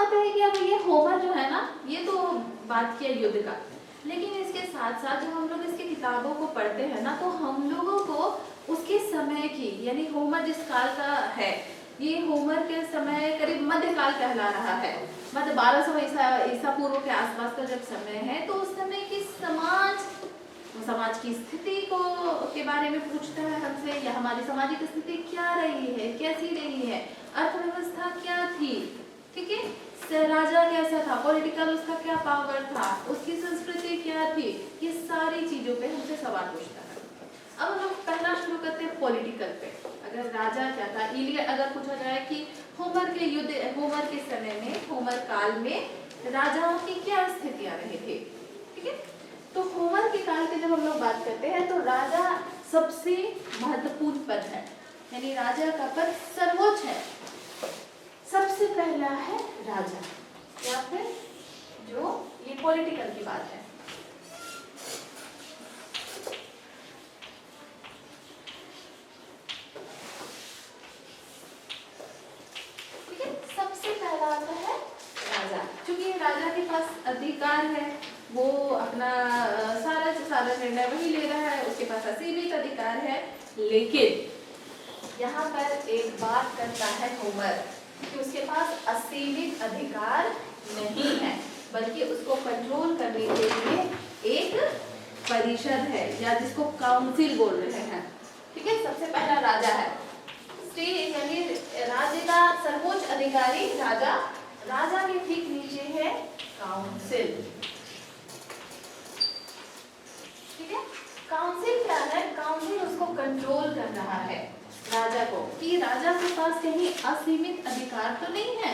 बात है कि अब ये होमर जो है ना, ये तो बात किया युद्ध का, लेकिन इसके साथ साथ जब हम लोग इसकी किताबों को पढ़ते हैं ना, तो हम लोगों को उसके समय की, यानी होमर जिस काल का है, ये होमर के समय करीब मध्यकाल कहला रहा है, मतलब 1200 ईसा पूर्व के आसपास का जब समय है, तो उस समय की समाज की स्थिति को के बारे में पूछता है हमसे, या हमारी सामाजिक स्थिति क्या रही है, कैसी रही है, अर्थव्यवस्था क्या थी, ठीक है, राजा कैसा था, पॉलिटिकल उसका क्या पावर था, उसकी संस्कृति क्या थी, ये सारी चीजों पे हमसे सवाल पूछता है। अब हम लोग पहला शुरू करते हैं पॉलिटिकल पे। अगर राजा क्या था, इलियड अगर पूछा जाए कि होमर के समय में, होमर काल में राजाओं की क्या स्थितियां रही थी, ठीक है। तो होमर के काल की जब हम लोग बात करते हैं, तो राजा सबसे महत्वपूर्ण पद है, यानी राजा का पद सर्वोच्च है। सबसे पहला है राजा, या फिर जो ये पॉलिटिकल की बात है। ठीक है, सबसे पहला आता है राजा। क्योंकि राजा के पास अधिकार है, वो अपना सारा निर्णय वही ले रहा है, उसके पास असीमित अधिकार है। लेकिन यहाँ पर एक बात करता है होमर कि उसके पास असीमित अधिकार नहीं है, बल्कि उसको कंट्रोल करने के लिए एक परिषद है, या जिसको काउंसिल बोल रहे हैं, ठीक है। सबसे पहला राजा है, यानी राज्य का सर्वोच्च अधिकारी राजा, राजा के ठीक नीचे है काउंसिल, ठीक है। काउंसिल क्या है, काउंसिल उसको कंट्रोल कर रहा है राजा को, कि राजा के पास कहीं असीमित अधिकार तो नहीं है।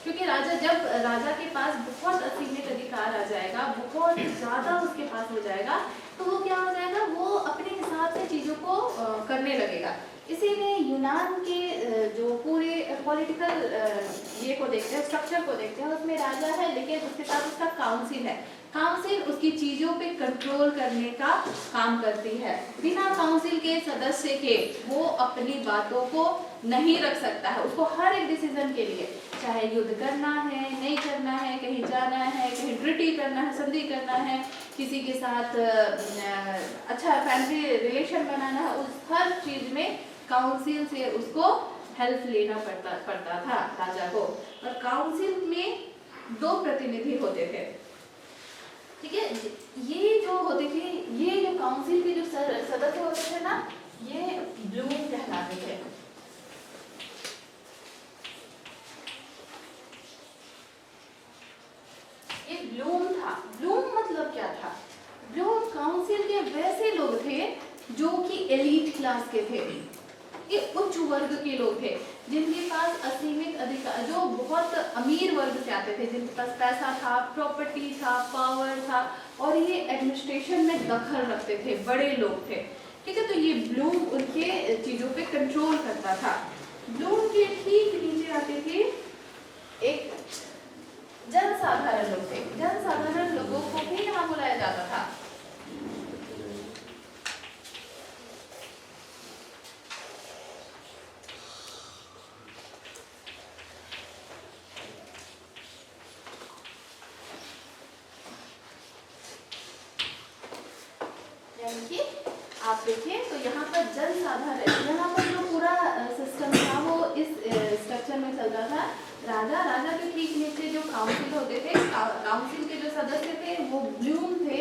क्योंकि जब राजा के पास बहुत असीमित अधिकार आ जाएगा, बहुत ज्यादा उसके पास हो जाएगा, तो वो क्या हो जाएगा, वो अपने हिसाब से चीजों को करने लगेगा। इसीलिए यूनान के जो पूरे पॉलिटिकल ये को देखते हैं, स्ट्रक्चर को देखते हैं, उसमें राजा है, लेकिन उसके साथ उसका काउंसिल है। काउंसिल उसकी चीजों पे कंट्रोल करने का काम करती है। बिना काउंसिल के सदस्य के वो अपनी बातों को नहीं रख सकता है। उसको हर एक डिसीजन के लिए, चाहे युद्ध करना है, नहीं करना है, कहीं जाना है, कहीं ट्रीटी करना है, संधि करना है, किसी के साथ अच्छा फैमिली रिलेशन बनाना है, उस हर चीज में काउंसिल से उसको हेल्प लेना पड़ता था राजा को। और काउंसिल में 2 प्रतिनिधि होते थे, ठीक है। ये जो होते थे, ये जो काउंसिल के जो सदस्य होते थे ना, ये ब्लूम कहलाते थे। ये ब्लूम था। ब्लूम मतलब क्या था, ब्लूम काउंसिल के वैसे लोग थे जो कि एलीट क्लास के थे, ये उच्च वर्ग के लोग थे, जिनके पास असीमित अधिकार, जो बहुत अमीर वर्ग से आते थे, जिनके पास पैसा था, प्रॉपर्टी था, पावर था, और ये एडमिनिस्ट्रेशन में दखल रखते थे, बड़े लोग थे, ठीक है। तो ये ब्लूम उनके चीजों पे कंट्रोल करता था। ब्लूम के ठीक नीचे आते थे एक जनसाधारण लोग थे। जनसाधारण लोगों को भी यहाँ बुलाया जाता था। कि आप देखिए, तो यहाँ पर जनसाधारण, यहाँ पर जो पूरा सिस्टम था वो इस स्ट्रक्चर में चल रहा था। राजा के ठीक नीचे जो काउंसिल होते थे, काउंसिल के जो सदस्य थे वो ब्लूम थे,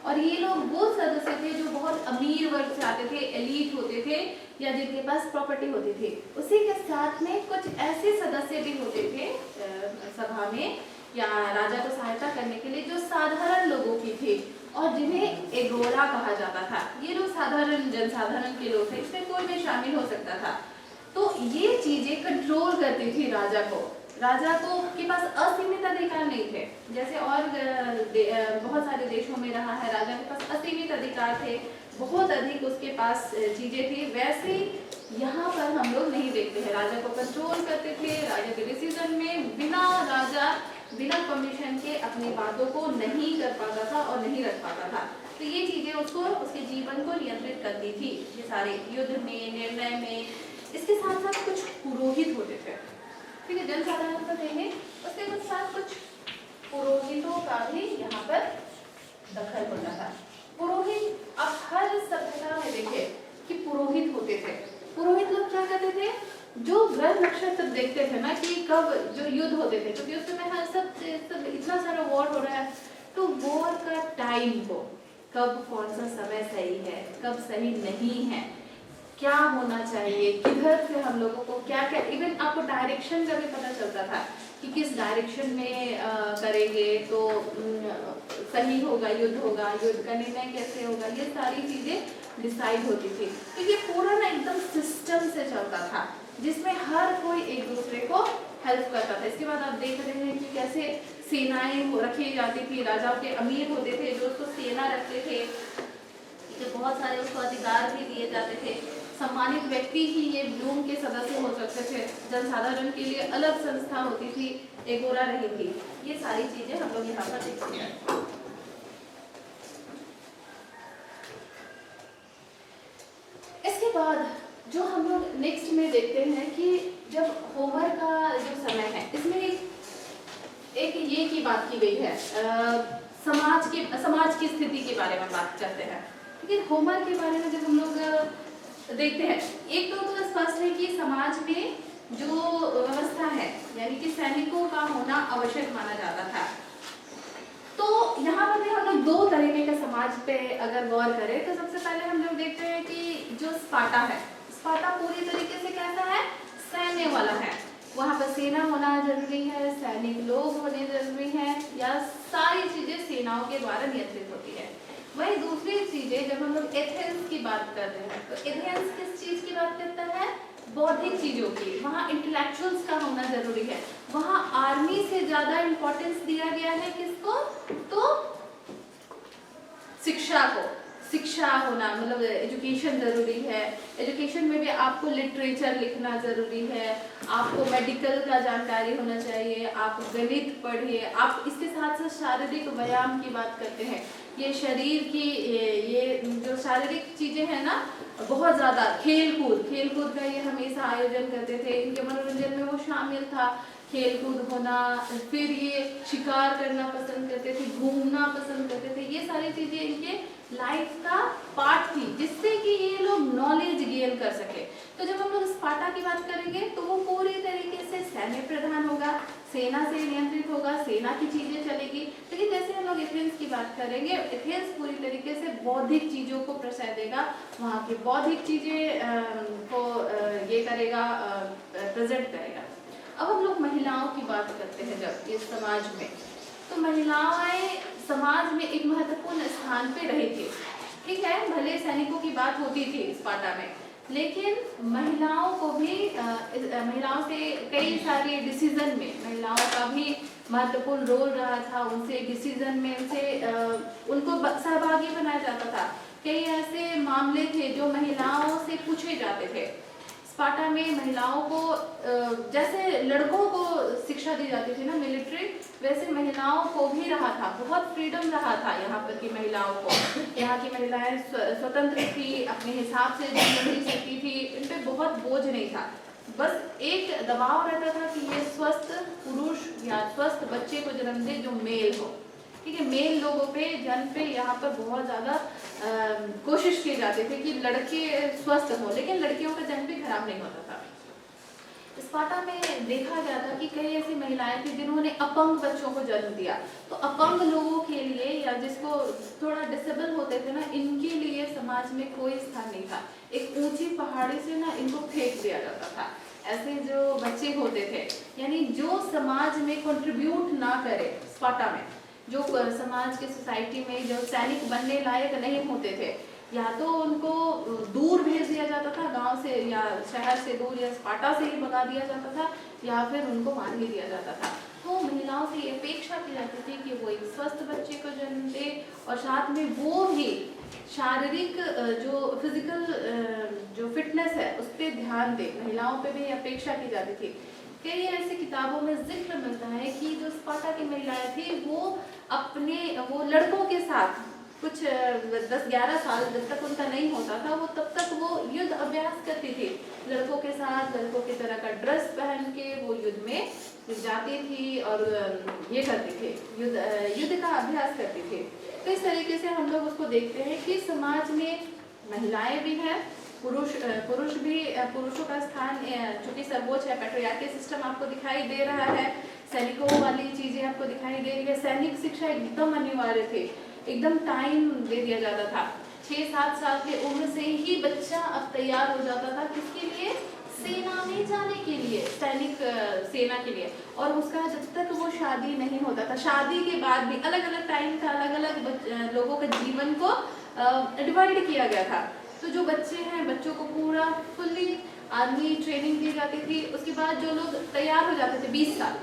और ये लोग वो सदस्य थे जो बहुत अमीर वर्ग से आते थे, एलीट होते थे, या जिनके पास प्रॉपर्टी होती थी। उसी के साथ में कुछ ऐसे सदस्य भी होते थे सभा में या राजा को सहायता करने के लिए, जो साधारण लोगों की थी और जिन्हें एगोरा कहा जाता था। ये लोग जनसाधारण के लोग थे, इसमें कोई भी शामिल हो सकता था। तो ये चीजें कंट्रोल करती थी राजा को। राजा को के पास असीमित अधिकार नहीं थे, जैसे और बहुत सारे देशों में रहा है, राजा के पास असीमित अधिकार थे, बहुत अधिक उसके पास चीजें थी। वैसे यहाँ पर हम लोग नहीं देखते हैं। राजा को कंट्रोल करते थे, राजा के डिसीजन में राजा बिना परमिशन के अपनी बातों को नहीं कर पाता था और नहीं रख पाता था। तो ये चीजें उसको, उसके जीवन को नियंत्रित करती थी, ये सारे युद्ध में, निर्णय में। इसके साथ साथ कुछ पुरोहित होते थे, ठीक है, जनसाधारण तो देंगे, उसके कुछ कब जो युद्ध होते थे, क्योंकि उस समय हर सब इतना सारा वॉर हो रहा है, तो वॉर का टाइम को, कब कौन सा समय सही है, कब सही नहीं है, क्या होना चाहिए, किधर से हम लोगों को क्या क्या, इवन आपको डायरेक्शन का भी पता चलता था कि किस डायरेक्शन में करेंगे तो सही होगा, युद्ध का निर्णय कैसे होगा, ये सारी चीजें डिसाइड होती थी। तो ये पूरा ना एकदम सिस्टम से चलता था, जिसमें हर कोई एक दूसरे को हेल्प करता था। इसके बाद आप देख रहे हैं कि कैसे सेनाएं रखी जाती थी, राजाओं के अमीर होते थे जो उसको सेना रखते थे, जो बहुत सारे उसको अधिकार भी दिए जाते थे। सम्मानित व्यक्ति ही ये ब्लूम के सदस्य हो सकते थे, जनसाधारण के लिए अलग संस्था होती थी, एगोरा रही थी। ये सारी चीजें हम लोग यहाँ पर देखते हैं। इसके बाद जो हम लोग नेक्स्ट में देखते हैं कि जब होमर का जो समय है, इसमें एक ये की बात की गई है, समाज की स्थिति के बारे में बात करते हैं। लेकिन होमर के बारे में जब हम लोग देखते हैं, एक तो स्पष्ट है कि समाज में जो व्यवस्था है, यानी कि सैनिकों का होना आवश्यक माना जाता था। तो यहाँ पर भी हम लोग दो तरीके के समाज पे अगर गौर करें तो सबसे पहले हम लोग देखते हैं कि जो स्पार्टा है, स्पार्टा पूरी तरीके से कैसा है, सैन्य वाला है। वहाँ पर सेना होना जरूरी है, सैनिक लोग होने जरूरी हैं, या सारी चीजें सेनाओं के द्वारा नियंत्रित होती है। वही दूसरी चीजें जब हम लोग एथेंस की बात कर रहे हैं, तो एथेंस किस चीज की बात करता है, बौद्धिक चीजों की। वहाँ इंटेलेक्चुअल्स का होना जरूरी है, वहाँ आर्मी से ज्यादा इंपॉर्टेंस दिया गया है किसको, तो शिक्षा को। शिक्षा होना मतलब एजुकेशन जरूरी है, एजुकेशन में भी आपको लिटरेचर लिखना जरूरी है, आपको मेडिकल का जानकारी होना चाहिए, आप गणित पढ़िए, आप इसके साथ साथ शारीरिक व्यायाम की बात करते हैं। ये शरीर की ये जो शारीरिक चीजें हैं ना, बहुत ज्यादा खेलकूद का ये हमेशा आयोजन करते थे, इनके मनोरंजन में वो शामिल था, खेलकूद होना। फिर ये शिकार करना पसंद करते थे, घूमना पसंद करते थे, ये सारी चीजें इनके लाइफ का पार्ट थी, जिससे कि ये लोग नॉलेज गेन कर सके। तो जब हम लोग स्पार्टा की बात करेंगे तो वो पूरी तरीके से सैन्य प्रधान होगा, सेना से नियंत्रित होगा, सेना की चीजें चलेगी। लेकिन जैसे हम लोग एथेंस की बात करेंगे, एथेंस पूरी तरीके से बौद्धिक चीजों को प्रश्रय देगा, वहाँ की बौद्धिक चीजें को ये करेगा, प्रेजेंट करेगा। अब हम लोग महिलाओं की बात करते हैं जब इस समाज में, तो महिलाएं समाज में एक महत्वपूर्ण स्थान पे रही थी। ठीक है, भले सैनिकों की बात होती थी स्पार्टा में, लेकिन महिलाओं को भी महिलाओं से कई सारे डिसीजन में महिलाओं का भी महत्वपूर्ण रोल रहा था। उनसे डिसीजन में उनको सहभागी बनाया जाता था। कई ऐसे मामले थे जो महिलाओं से पूछे जाते थे। स्पार्टा में महिलाओं को जैसे लड़कों को शिक्षा दी जाती थी ना मिलिट्री, वैसे महिलाओं को भी रहा था, बहुत फ्रीडम रहा था यहाँ पर की महिलाओं को। यहाँ की महिलाएं स्वतंत्र थी, अपने हिसाब से जीवन जी सकती थी, इन पे बहुत बोझ नहीं था। बस एक दबाव रहता था कि ये स्वस्थ पुरुष या स्वस्थ बच्चे को जन्म दे जो मेल हो। ठीक है, मेल लोगों पे जन्म पे यहाँ पर बहुत ज्यादा कोशिश की जाती थी कि लड़के स्वस्थ हो, लेकिन लड़कियों का जन्म भी खराब नहीं होता था। स्पार्टा में देखा गया था कि कई ऐसी महिलाएं थी जिन्होंने अपंग बच्चों को जन्म दिया। तो अपंग लोगों के लिए या जिसको थोड़ा डिसेबल होते थे ना, इनके लिए समाज में कोई स्थान नहीं था। एक ऊंची पहाड़ी से ना इनको फेंक दिया जाता था। ऐसे जो बच्चे होते थे, यानी जो समाज में कंट्रीब्यूट ना करे, स्पार्टा में जो समाज के सोसाइटी में जो सैनिक बनने लायक नहीं होते थे, या तो उनको दूर भेज दिया जाता था, गांव से या शहर से दूर या स्पार्टा से ही भगा दिया जाता था, या फिर उनको मार ही दिया जाता था। तो महिलाओं से ये अपेक्षा की जाती थी कि वो एक स्वस्थ बच्चे को जन्म दे, और साथ में वो भी शारीरिक जो फिजिकल जो फिटनेस है उस पर ध्यान दे। महिलाओं पे भी अपेक्षा की जाती थी। कई ऐसे किताबों में जिक्र मिलता है कि जो स्पार्टा की महिलाएं थी वो लड़कों के साथ कुछ 10-11 साल जब तक उनका नहीं होता था, वो तब तक वो युद्ध अभ्यास करती थी। लड़कों के साथ लड़कों की तरह का ड्रेस पहन के वो युद्ध में जाती थी और ये करती थी, युद्ध का अभ्यास करती थी। तो इस तरीके से हम लोग उसको देखते हैं कि समाज में महिलाएं भी हैं पुरुषों का स्थान चूंकि सर्वोच्च है, पैट्रियार्की सिस्टम आपको दिखाई दे रहा है, सैनिकों वाली चीजें आपको दिखाई दे रही है। सैनिक शिक्षा एकदम अनिवार्य थे, एकदम टाइम दे दिया जाता था। 6-7 साल की उम्र से ही बच्चा अब तैयार हो जाता था, किसके लिए? सेना में जाने के लिए, सैनिक सेना के लिए। और उसका जब तक वो शादी नहीं होता था, शादी के बाद भी अलग अलग टाइम था, अलग अलग लोगों के जीवन को डिवाइड किया गया था। तो जो बच्चे हैं, बच्चों को पूरा फुल्ली आर्मी ट्रेनिंग दी जाती थी। उसके बाद जो लोग तैयार हो जाते थे 20 साल,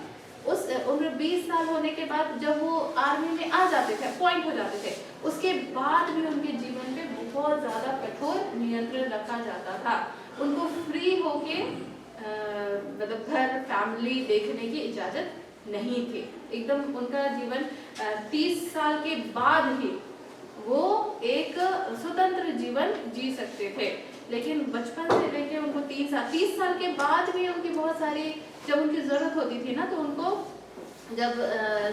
उस उम्र 20 साल होने के बाद जब वो आर्मी में आ जाते थे, अपॉइंट हो जाते थे, उसके बाद भी उनके जीवन पे बहुत ज़्यादा कठोर नियंत्रण रखा जाता था। उनको फ्री होके मतलब घर फैमिली देखने की इजाज़त नहीं थी। एकदम उनका जीवन 30 साल के बाद ही वो एक स्वतंत्र जीवन जी सकते थे। लेकिन बचपन से लेके उनको 30 साल के बाद भी उनकी बहुत सारी, जब उनकी ज़रूरत होती थी ना, तो उनको जब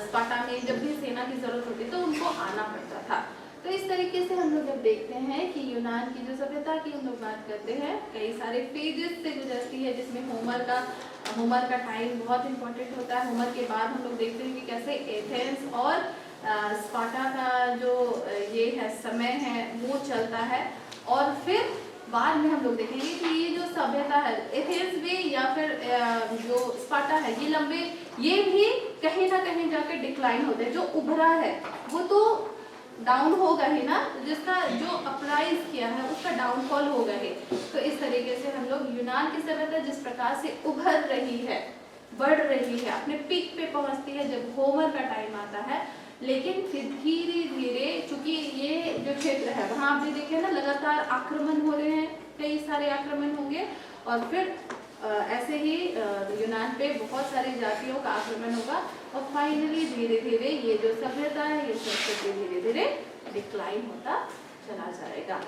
स्पार्टा में जब भी सेना की ज़रूरत होती तो उनको आना पड़ता था। तो इस तरीके से हम लोग जब देखते हैं कि यूनान की जो सभ्यता की हम लोग बात करते हैं, कई सारे फेजेस से गुजरती है, जिसमें होमर का टाइम बहुत इंपॉर्टेंट होता है। होमर के बाद हम लोग देखते हैं कि कैसे एथेंस और स्पार्टा का जो ये है समय है वो चलता है। और फिर बाद में हम लोग देखेंगे कि ये जो सभ्यता है एथेंस में या फिर जो स्पार्टा है, ये भी कहीं ना कहीं जाकर डिक्लाइन होते हैं। जो उभरा है वो तो डाउन होगा ही ना, जिसका जो अपराइज किया है उसका डाउनफॉल होगा ही। तो इस तरीके से हम लोग यूनान की सभ्यता जिस प्रकार से उभर रही है, बढ़ रही है, अपने पीक पे पहुंचती है जब होमर का टाइम आता है। लेकिन फिर धीरे धीरे, चूंकि ये जो क्षेत्र है वहाँ आप भी देखिए ना, लगातार आक्रमण हो रहे हैं, कई सारे आक्रमण होंगे। और फिर ऐसे ही यूनान पे बहुत सारी जातियों का आक्रमण होगा। और फाइनली धीरे धीरे ये जो सभ्यता है, ये संस्कृति धीरे धीरे डिक्लाइन होता चला जाएगा।